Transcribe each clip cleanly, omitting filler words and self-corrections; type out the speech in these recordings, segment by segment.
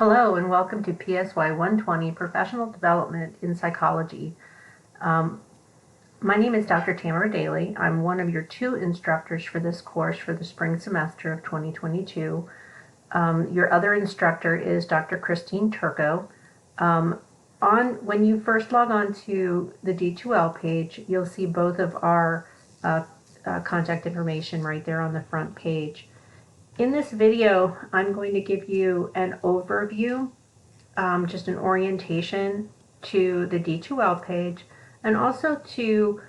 Hello and welcome to PSY 120, Professional Development in Psychology. My name is Dr. Tamara Daly. I'm one of your two instructors for this course for the spring semester of 2022. Your other instructor is Dr. Christine Turco. When you first log on to the D2L page, you'll see both of our contact information right there on the front page. In this video, I'm going to give you an overview, just an orientation to the D2L page, and also to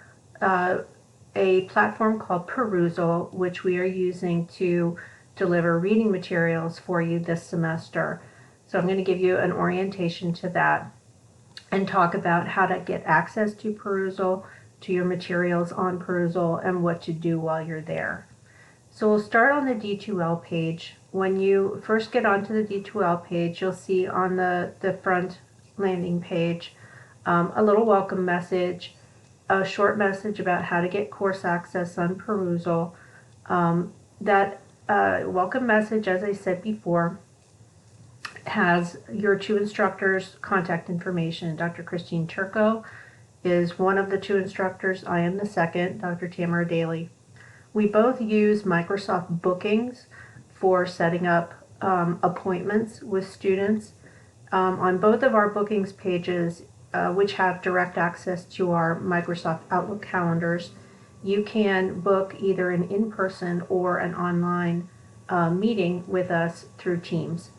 a platform called Perusal, which we are using to deliver reading materials for you this semester. So I'm going to give you an orientation to that and talk about how to get access to Perusal, to your materials on Perusal, and what to do while you're there. So we'll start on the D2L page. When you first get onto the D2L page, you'll see on the front landing page a little welcome message, a short message about how to get course access on Perusal. That welcome message, as I said before, has your two instructors' contact information. Dr. Christine Turco is one of the two instructors. I am the second, Dr. Tamara Daly. We both use Microsoft Bookings for setting up appointments with students. On both of our bookings pages, which have direct access to our Microsoft Outlook calendars, you can book either an in-person or an online meeting with us through Teams.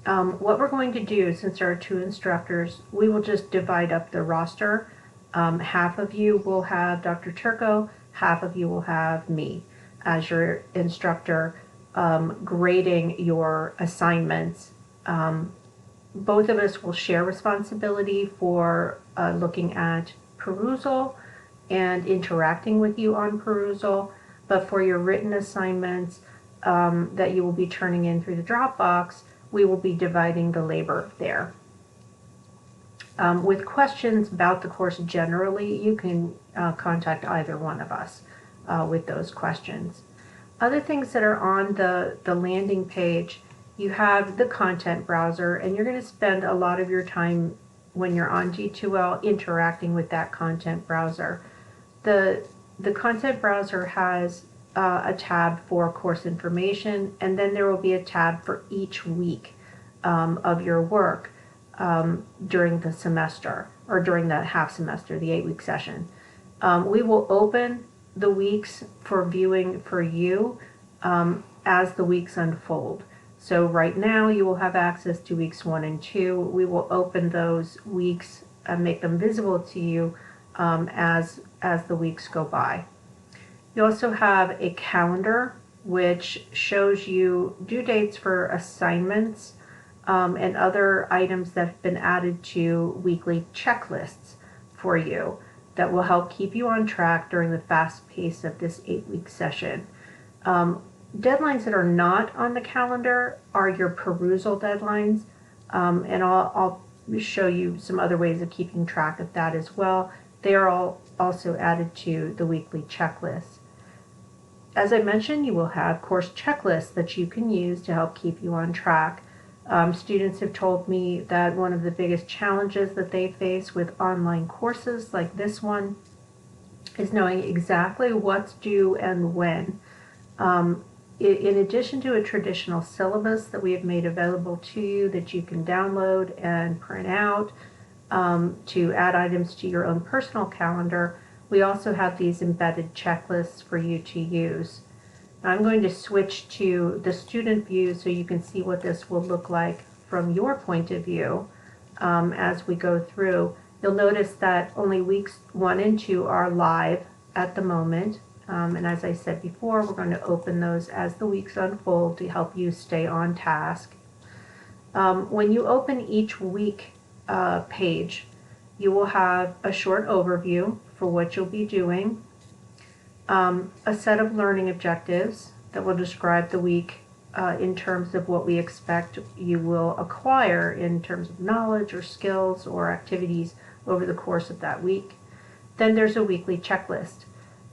What we're going to do, since there are two instructors, we will just divide up the roster. Half of you will have Dr. Turco, half of you will have me as your instructor, grading your assignments. Both of us will share responsibility for looking at Perusal and interacting with you on Perusal, but for your written assignments that you will be turning in through the Dropbox, we will be dividing the labor there. With questions about the course generally, you can contact either one of us with those questions. Other things that are on the landing page, you have the content browser, and you're going to spend a lot of your time when you're on D2L interacting with that content browser. The content browser has a tab for course information, and then there will be a tab for each week of your work during the semester, or during that half semester, the 8-week session. We will open the weeks for viewing for you as the weeks unfold. So right now you will have access to weeks 1 and 2. We will open those weeks and make them visible to you as the weeks go by. You also have a calendar which shows you due dates for assignments and other items that have been added to weekly checklists for you that will help keep you on track during the fast pace of this 8-week session. Deadlines that are not on the calendar are your Perusal deadlines, and I'll show you some other ways of keeping track of that as well. They are all also added to the weekly checklist. As I mentioned, you will have course checklists that you can use to help keep you on track. Students have told me that one of the biggest challenges that they face with online courses like this one is knowing exactly what's due and when. In addition to a traditional syllabus that we have made available to you that you can download and print out to add items to your own personal calendar, we also have these embedded checklists for you to use. I'm going to switch to the student view so you can see what this will look like from your point of view as we go through. You'll notice that only weeks 1 and 2 are live at the moment. And as I said before, we're going to open those as the weeks unfold to help you stay on task. When you open each week page, you will have a short overview for what you'll be doing, a set of learning objectives that will describe the week in terms of what we expect you will acquire in terms of knowledge or skills or activities over the course of that week. Then there's a weekly checklist.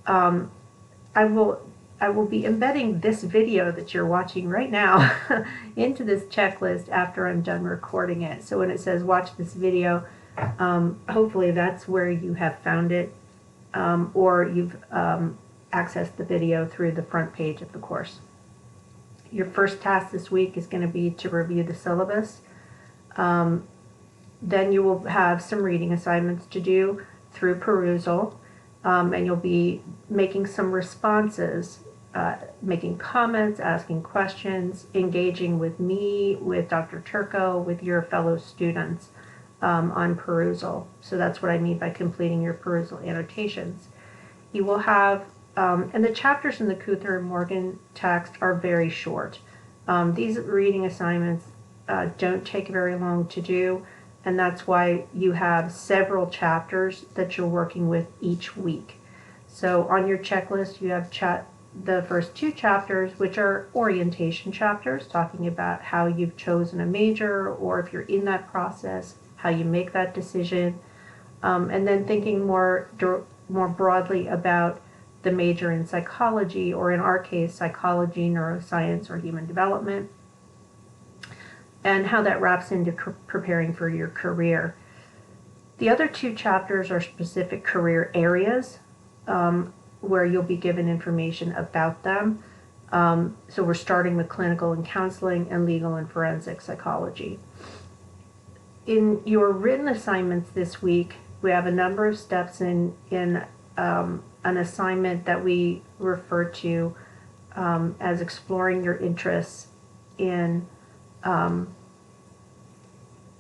I will I will be embedding this video that you're watching right now into this checklist after I'm done recording it. So when it says watch this video, hopefully that's where you have found it, or you've accessed the video through the front page of the course. Your first task this week is going to be to review the syllabus. Then you will have some reading assignments to do through perusal, and you'll be making some responses, making comments, asking questions, engaging with me, with Dr. Turco, with your fellow students on perusal. So that's what I mean by completing your perusal annotations. You will have, and the chapters in the Kuthner and Morgan text are very short. These reading assignments don't take very long to do, and that's why you have several chapters that you're working with each week. So on your checklist, you have the first 2 chapters, which are orientation chapters, talking about how you've chosen a major, or if you're in that process, how you make that decision, and then thinking more broadly about the major in psychology, or in our case, psychology, neuroscience, or human development, and how that wraps into preparing for your career. The other 2 chapters are specific career areas, where you'll be given information about them. So we're starting with clinical and counseling and legal and forensic psychology. In your written assignments this week, we have a number of steps in an assignment that we refer to as exploring your interests in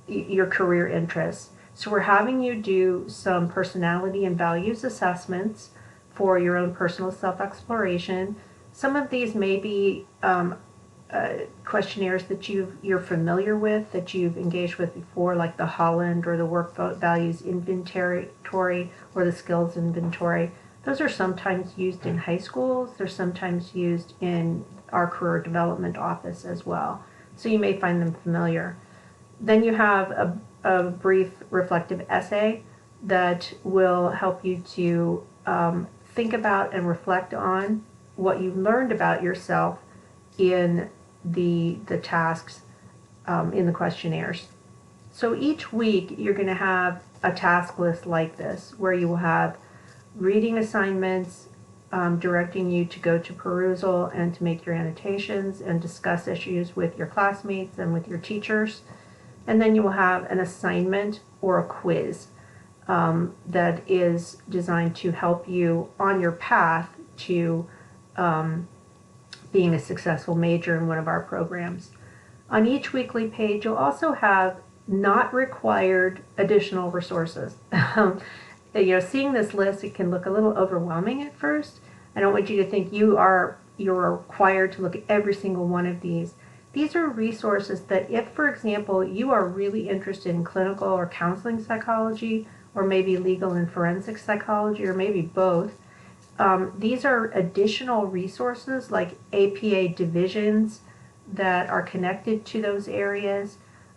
your career interests. So we're having you do some personality and values assessments for your own personal self-exploration. Some of these may be questionnaires that you're familiar with, that you've engaged with before, like the Holland or the work values inventory or the skills inventory. Those are sometimes used in high schools. They're sometimes used in our career development office as well. So you may find them familiar. Then you have a brief reflective essay that will help you to think about and reflect on what you've learned about yourself in the tasks in the questionnaires. So each week you're going to have a task list like this, where you will have reading assignments directing you to go to perusal and to make your annotations and discuss issues with your classmates and with your teachers. And then you will have an assignment or a quiz that is designed to help you on your path to being a successful major in one of our programs. On each weekly page, you'll also have not required additional resources. Seeing this list, it can look a little overwhelming at first. I don't want you to think you're required to look at every single one of these. These are resources that if, for example, you are really interested in clinical or counseling psychology, or maybe legal and forensic psychology, or maybe both, these are additional resources like APA divisions that are connected to those areas,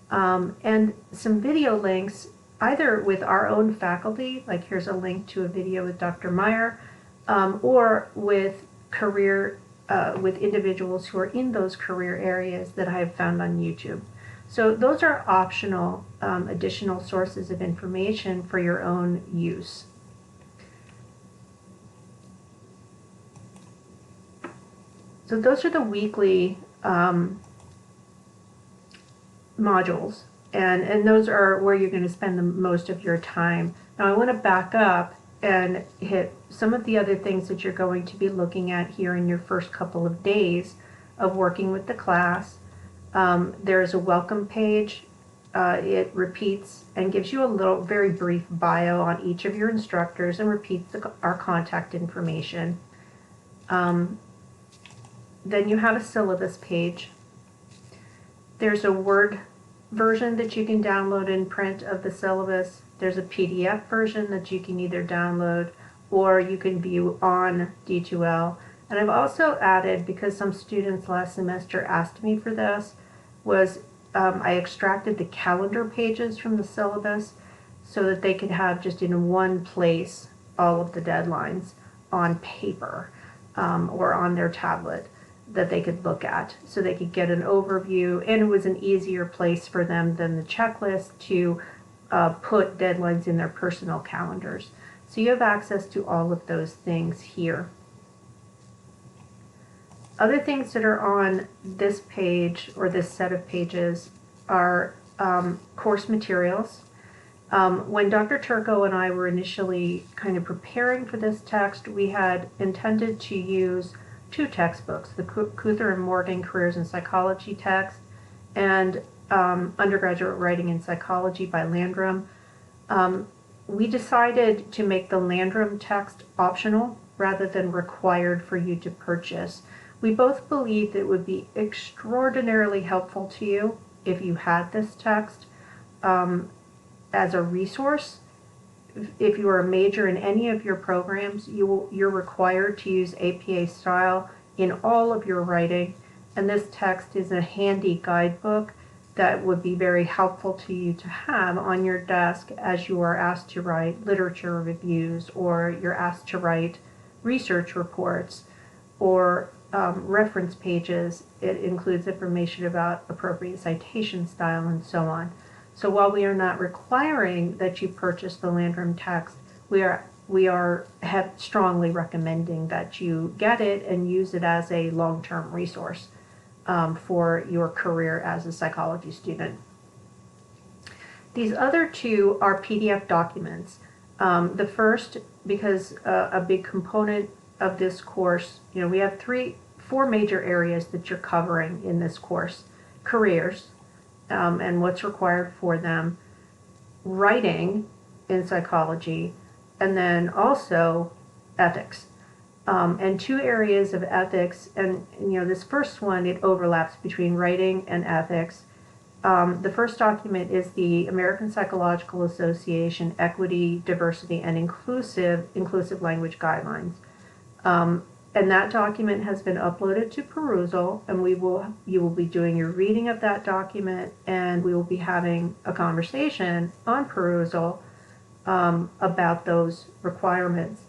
and some video links, either with our own faculty, like here's a link to a video with Dr. Meyer, or with with individuals who are in those career areas that I have found on YouTube. So those are optional additional sources of information for your own use. So those are the weekly modules, and those are where you're going to spend the most of your time. Now I want to back up and hit some of the other things that you're going to be looking at here in your first couple of days of working with the class. There's a welcome page. It repeats and gives you a little very brief bio on each of your instructors and repeats our contact information. Then you have a syllabus page. There's a Word version that you can download and print of the syllabus. There's a PDF version that you can either download or you can view on D2L. And I've also added, because some students last semester asked me for this, I extracted the calendar pages from the syllabus so that they could have just in one place all of the deadlines on paper. or on their tablet that they could look at, so they could get an overview, and it was an easier place for them than the checklist to put deadlines in their personal calendars. So you have access to all of those things here. Other things that are on this page or this set of pages are course materials. When Dr. Turco and I were initially kind of preparing for this text, we had intended to use two textbooks, the Kuether and Morgan Careers in Psychology text and Undergraduate Writing in Psychology by Landrum. We decided to make the Landrum text optional rather than required for you to purchase. We both believed it would be extraordinarily helpful to you if you had this text as a resource. If you are a major in any of your programs, you're required to use APA style in all of your writing, and this text is a handy guidebook that would be very helpful to you to have on your desk as you are asked to write literature reviews, or you're asked to write research reports, or reference pages. It includes information about appropriate citation style and so on. So while we are not requiring that you purchase the Landrum text, we are strongly recommending that you get it and use it as a long-term resource for your career as a psychology student. These other two are PDF documents. The first, because a big component of this course, we have four major areas that you're covering in this course: careers, and what's required for them, writing in psychology, and then also ethics. And two areas of ethics, and this first one, it overlaps between writing and ethics. The first document is the American Psychological Association Equity, Diversity, and Inclusive Language Guidelines. And that document has been uploaded to Perusal, and you will be doing your reading of that document, and we will be having a conversation on Perusal about those requirements.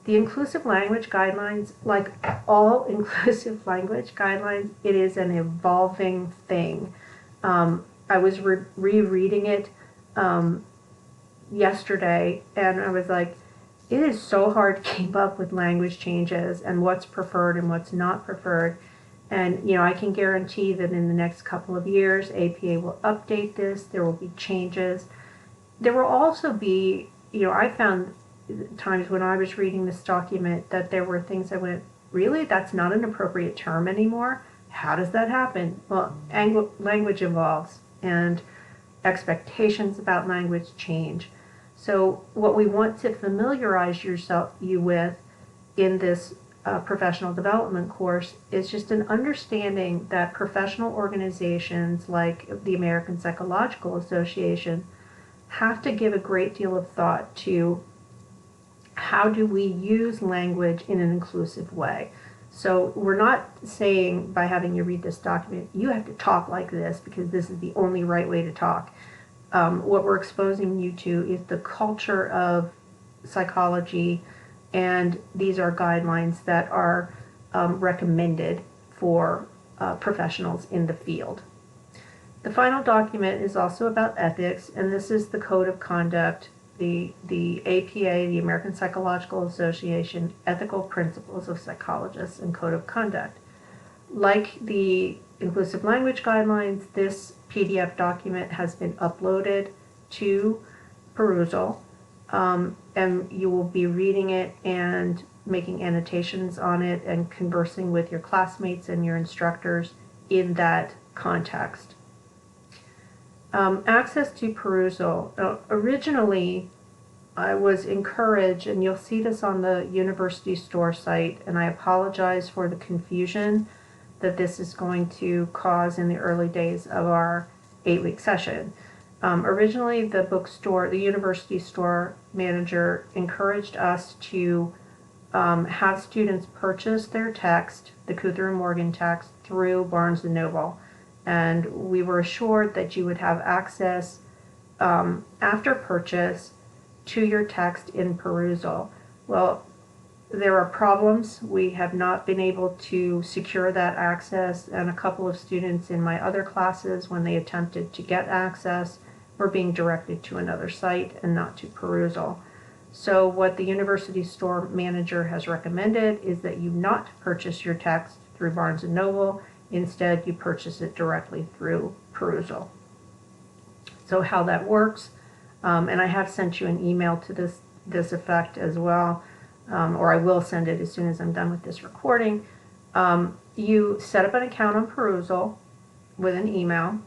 The Inclusive Language Guidelines, like all inclusive language guidelines, it is an evolving thing. I was rereading it yesterday, and I was like, it is so hard to keep up with language changes and what's preferred and what's not preferred. And, I can guarantee that in the next couple of years, APA will update this. There will be changes. There will also be, I found times when I was reading this document that there were things I went, really? That's not an appropriate term anymore? How does that happen? Well, language evolves and expectations about language change. So what we want to familiarize you with in this professional development course is just an understanding that professional organizations like the American Psychological Association have to give a great deal of thought to how do we use language in an inclusive way. So we're not saying by having you read this document, you have to talk like this because this is the only right way to talk. What we're exposing you to is the culture of psychology, and these are guidelines that are recommended for professionals in the field. The final document is also about ethics, and this is the Code of Conduct, the APA, the American Psychological Association, Ethical Principles of Psychologists and Code of Conduct. Like the Inclusive Language Guidelines, this PDF document has been uploaded to Perusal, and you will be reading it and making annotations on it and conversing with your classmates and your instructors in that context. Access to Perusal. Originally, I was encouraged, and you'll see this on the University Store site, and I apologize for the confusion that this is going to cause in the early days of our 8-week session. Originally, the University Store manager encouraged us to have students purchase their text, the Kuether and Morgan text, through Barnes & Noble. And we were assured that you would have access after purchase to your text in Perusal. Well, there are problems. We have not been able to secure that access, and a couple of students in my other classes, when they attempted to get access, were being directed to another site and not to Perusal. So what the university store manager has recommended is that you not purchase your text through Barnes & Noble. Instead, you purchase it directly through Perusal. So how that works, and I have sent you an email to this effect as well, or I will send it as soon as I'm done with this recording. You set up an account on Perusal with an email.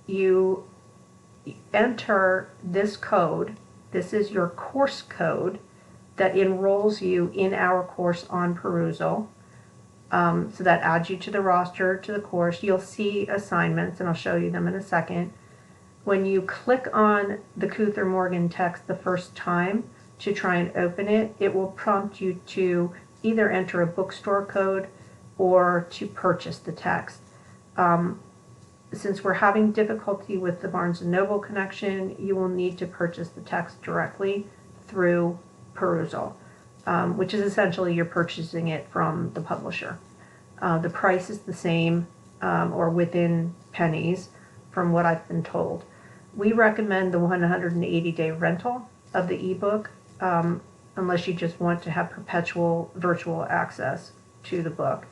You enter this code. This is your course code that enrolls you in our course on Perusal. So that adds you to the roster, to the course. You'll see assignments, and I'll show you them in a second. When you click on the Kuthar Morgan text the first time to try and open it, it will prompt you to either enter a bookstore code or to purchase the text. Since we're having difficulty with the Barnes & Noble connection, you will need to purchase the text directly through Perusal, which is essentially you're purchasing it from the publisher. The price is the same, or within pennies from what I've been told. We recommend the 180-day rental of the ebook, unless you just want to have perpetual virtual access to the book,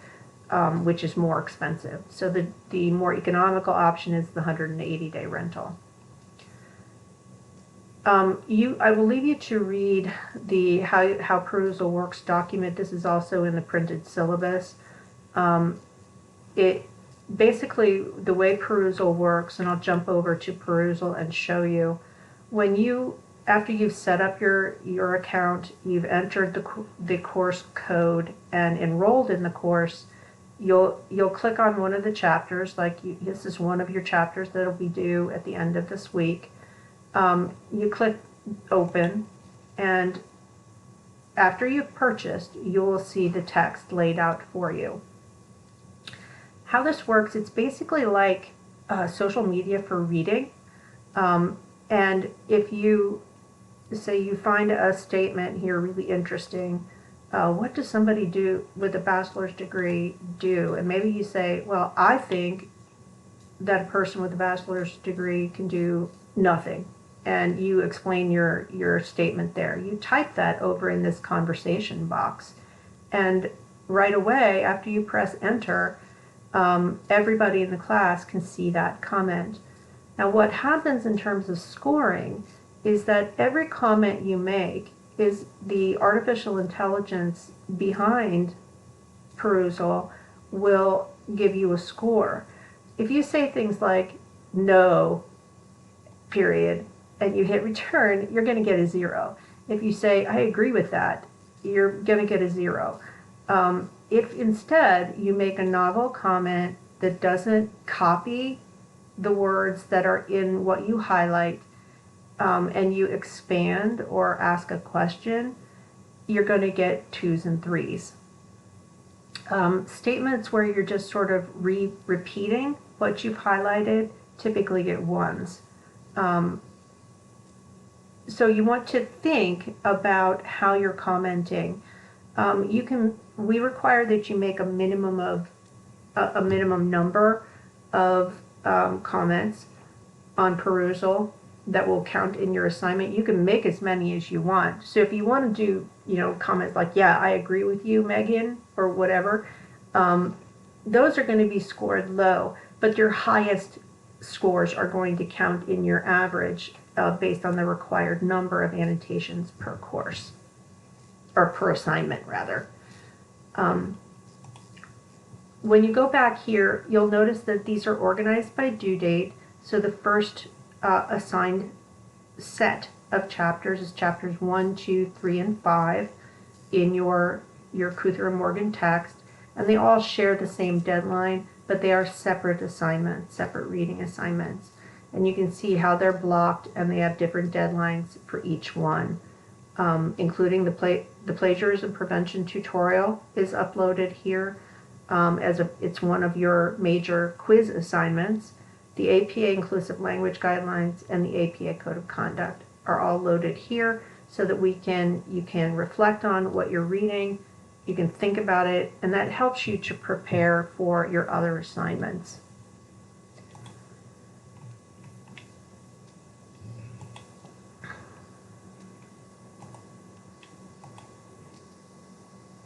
which is more expensive. So the more economical option is the 180-day rental. I will leave you to read the how Perusal works document. This is also in the printed syllabus. Basically, the way Perusal works, and I'll jump over to Perusal and show you, after you've set up your account, you've entered the course code and enrolled in the course, you'll click on one of the chapters, this is one of your chapters that'll be due at the end of this week. You click open, and after you've purchased, you will see the text laid out for you. How this works, it's basically like social media for reading. And if you say you find a statement here really interesting, what does somebody do with a bachelor's degree do? And maybe you say, well, I think that a person with a bachelor's degree can do nothing. And you explain your statement there. You type that over in this conversation box. And right away, after you press enter, everybody in the class can see that comment. Now what happens in terms of scoring is that every comment you make is the artificial intelligence behind Perusal will give you a score. If you say things like no, period, and you hit return, you're going to get a 0. If you say I agree with that, you're going to get a 0. If instead you make a novel comment that doesn't copy the words that are in what you highlight, and you expand or ask a question, you're going to get 2s and 3s. Statements where you're just sort of repeating what you've highlighted typically get 1s. So you want to think about how you're commenting. We require that you make a minimum number of comments on Perusal that will count in your assignment. You can make as many as you want. So if you want to do, comments like, yeah, I agree with you, Megan, or whatever, those are going to be scored low, but your highest scores are going to count in your average based on the required number of annotations per course, or per assignment, rather. When you go back here, you'll notice that these are organized by due date. So the first assigned set of chapters is chapters 1, 2, 3, and 5 in your Kuthar Morgan text, and they all share the same deadline, but they are separate assignments, separate reading assignments. And you can see how they're blocked, and they have different deadlines for each one, including the plagiarism prevention tutorial is uploaded here. It's one of your major quiz assignments. The APA Inclusive Language Guidelines and the APA Code of Conduct are all loaded here. so that you can reflect on what you're reading, you can think about it, and that helps you to prepare for your other assignments.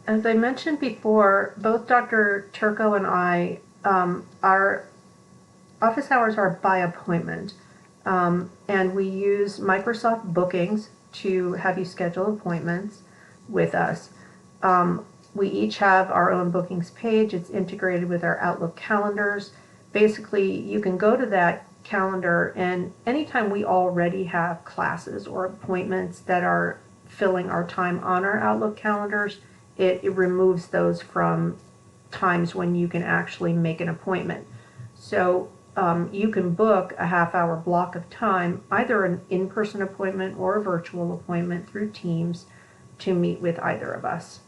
As I mentioned before, both Dr. Turco and I, our office hours are by appointment, and we use Microsoft Bookings to have you schedule appointments with us. We each have our own bookings page. It's integrated with our Outlook calendars. Basically, you can go to that calendar, and anytime we already have classes or appointments that are filling our time on our Outlook calendars, it removes those from times when you can actually make an appointment. So you can book a half-hour block of time, either an in-person appointment or a virtual appointment through Teams, to meet with either of us.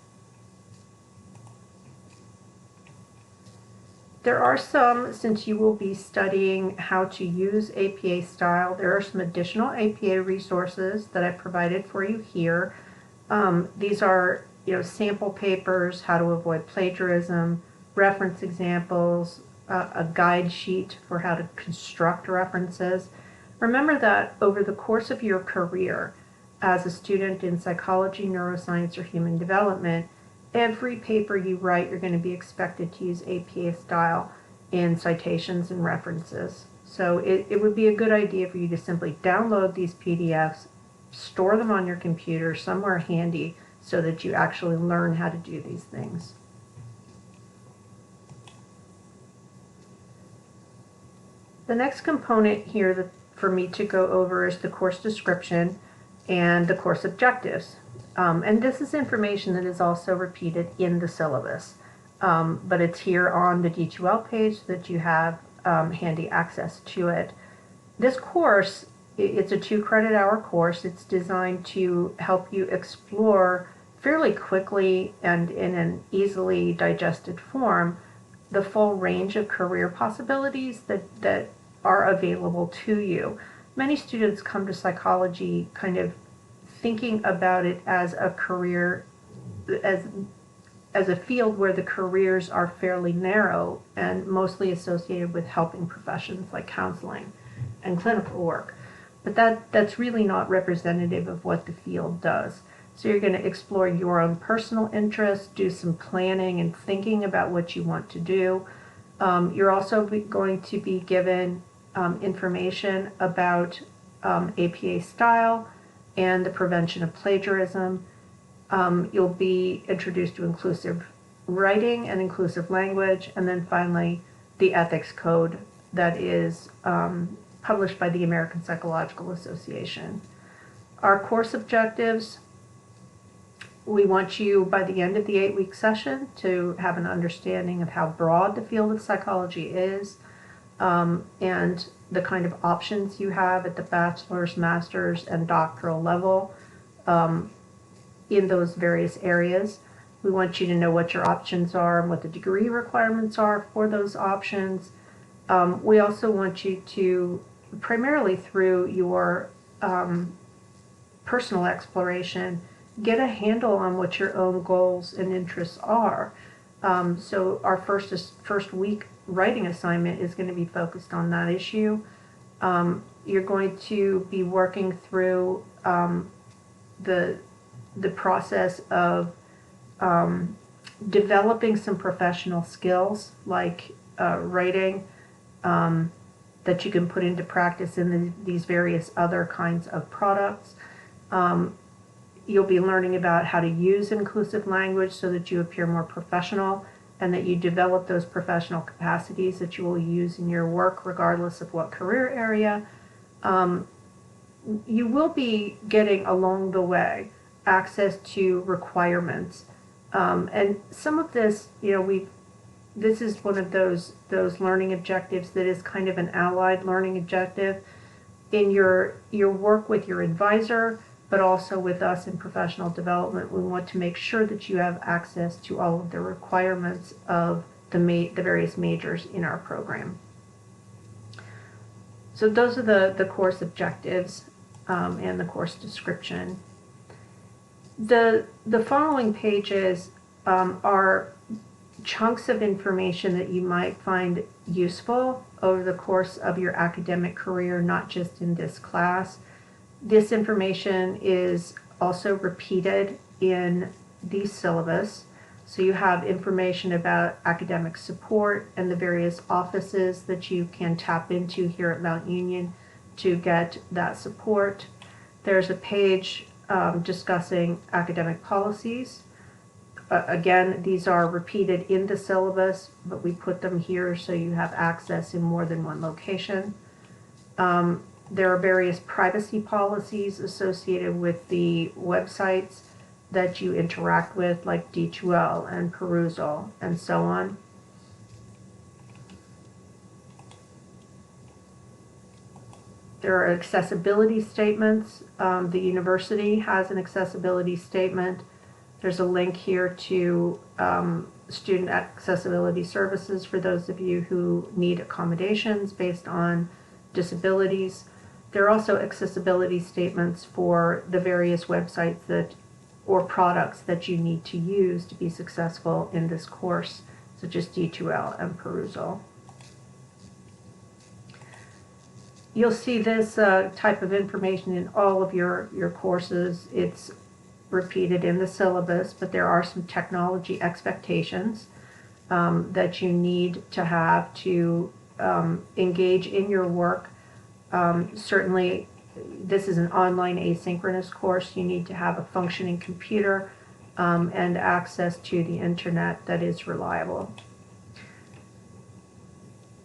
There are some, since you will be studying how to use APA style, there are some additional APA resources that I provided for you here. These are sample papers, how to avoid plagiarism, reference examples, a guide sheet for how to construct references. Remember that over the course of your career as a student in psychology, neuroscience, or human development, every paper you write, you're going to be expected to use APA style in citations and references. So it would be a good idea for you to simply download these PDFs, store them on your computer somewhere handy, so that you actually learn how to do these things. The next component here for me to go over is the course description and the course objectives. And this is information that is also repeated in the syllabus, but it's here on the D2L page so that you have handy access to it. This course, it's a 2-credit-hour course. It's designed to help you explore fairly quickly and in an easily digested form the full range of career possibilities that are available to you. Many students come to psychology kind of thinking about it as a career, as a field where the careers are fairly narrow and mostly associated with helping professions like counseling and clinical work. But that's really not representative of what the field does. So you're going to explore your own personal interests, do some planning and thinking about what you want to do. You're also going to be given information about APA style and the prevention of plagiarism. You'll be introduced to inclusive writing and inclusive language, and then finally the ethics code that is published by the American Psychological Association. Our course objectives: we want you, by the end of the 8-week session, to have an understanding of how broad the field of psychology is, and the kind of options you have at the bachelor's, master's, and doctoral level in those various areas. We want you to know what your options are and what the degree requirements are for those options. We also want you to, primarily through your personal exploration, get a handle on what your own goals and interests are. So our first week writing assignment is going to be focused on that issue. You're going to be working through the process of developing some professional skills like writing that you can put into practice in these various other kinds of products. You'll be learning about how to use inclusive language so that you appear more professional and that you develop those professional capacities that you will use in your work regardless of what career area. You will be getting along the way access to requirements. And some of this, this is one of those learning objectives that is kind of an allied learning objective in your work with your advisor, but also with us in professional development. We want to make sure that you have access to all of the requirements of the various majors in our program. So those are the course objectives and the course description. The following pages are chunks of information that you might find useful over the course of your academic career, not just in this class. This information is also repeated in the syllabus. So you have information about academic support and the various offices that you can tap into here at Mount Union to get that support. There's a page discussing academic policies. Again, these are repeated in the syllabus, but we put them here so you have access in more than one location. There are various privacy policies associated with the websites that you interact with, like D2L and Perusal and so on. There are accessibility statements. The university has an accessibility statement. There's a link here to student accessibility services for those of you who need accommodations based on disabilities. There are also accessibility statements for the various websites that or products that you need to use to be successful in this course, such as D2L and Perusal. You'll see this type of information in all of your courses. It's repeated in the syllabus, but there are some technology expectations that you need to have to engage in your work. Certainly, this is an online asynchronous course. You need to have a functioning computer and access to the internet that is reliable.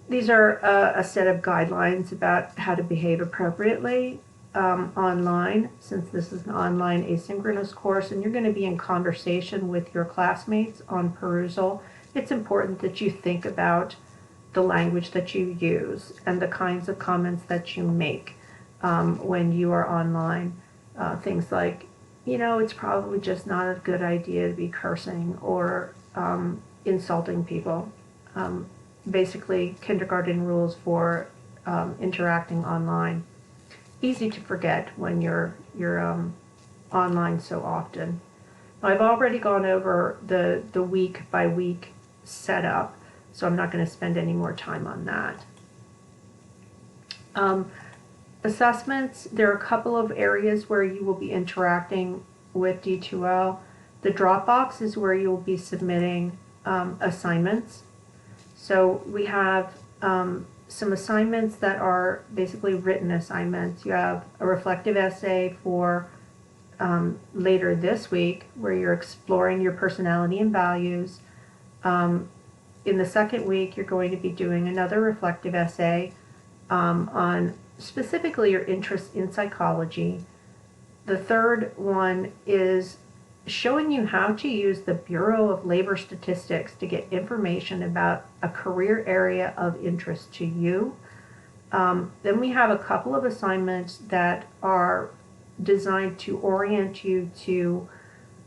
These are a set of guidelines about how to behave appropriately online, since this is an online asynchronous course and you're going to be in conversation with your classmates on Perusal. It's important that you think about the language that you use and the kinds of comments that you make when you are online. Things like, you know, it's probably just not a good idea to be cursing or insulting people. Basically, kindergarten rules for interacting online. Easy to forget when you're online so often. Now, I've already gone over the week by week setup, so I'm not going to spend any more time on that. Assessments, there are a couple of areas where you will be interacting with D2L. The Dropbox is where you'll be submitting assignments. So we have some assignments that are basically written assignments. You have a reflective essay for later this week where you're exploring your personality and values. In the second week, you're going to be doing another reflective essay on specifically your interest in psychology. The third one is showing you how to use the Bureau of Labor Statistics to get information about a career area of interest to you. Then we have a couple of assignments that are designed to orient you to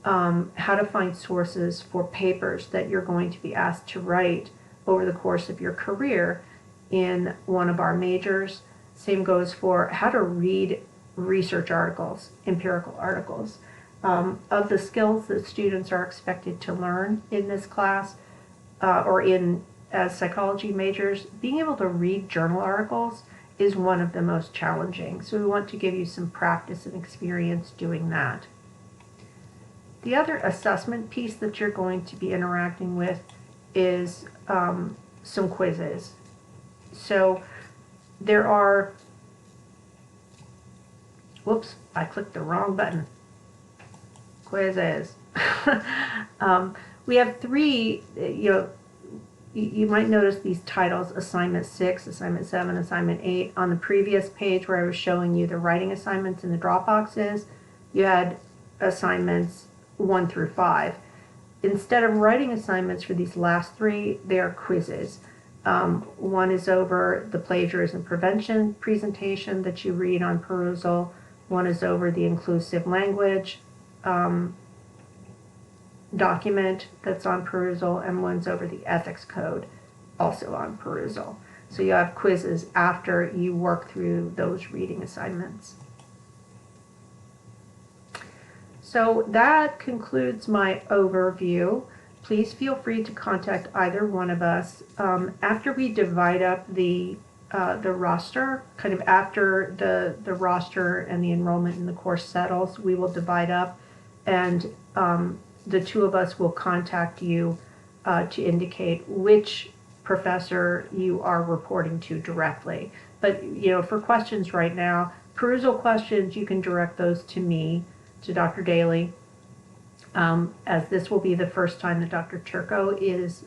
how to find sources for papers that you're going to be asked to write over the course of your career in one of our majors. Same goes for how to read research articles, empirical articles. Of the skills that students are expected to learn in this class or as psychology majors, being able to read journal articles is one of the most challenging. So we want to give you some practice and experience doing that. The other assessment piece that you're going to be interacting with is some quizzes. So there are, whoops, I clicked the wrong button. Quizzes. We have three, you might notice these titles, Assignment 6, Assignment 7, Assignment 8. On the previous page where I was showing you the writing assignments in the Dropboxes, you had assignments 1 through 5. Instead of writing assignments for these last three, they are quizzes. One is over the plagiarism prevention presentation that you read on Perusal. One is over the inclusive language document that's on Perusal, and one's over the ethics code, also on Perusal. So you have quizzes after you work through those reading assignments. So that concludes my overview. Please feel free to contact either one of us. After we divide up the roster, kind of after the roster and the enrollment in the course settles, we will divide up, and the two of us will contact you to indicate which professor you are reporting to directly. But, for questions right now, perusal questions, you can direct those to me, to Dr. Daly, as this will be the first time that Dr. Turco is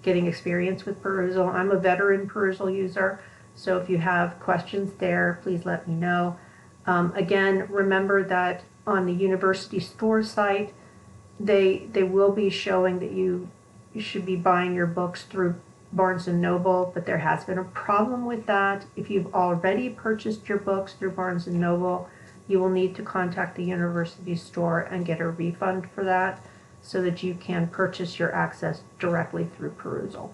getting experience with perusal. I'm a veteran perusal user, so if you have questions there, please let me know. Again, remember that on the university store site, they will be showing that you should be buying your books through Barnes & Noble, but there has been a problem with that. If you've already purchased your books through Barnes & Noble, you will need to contact the university store and get a refund for that so that you can purchase your access directly through perusal.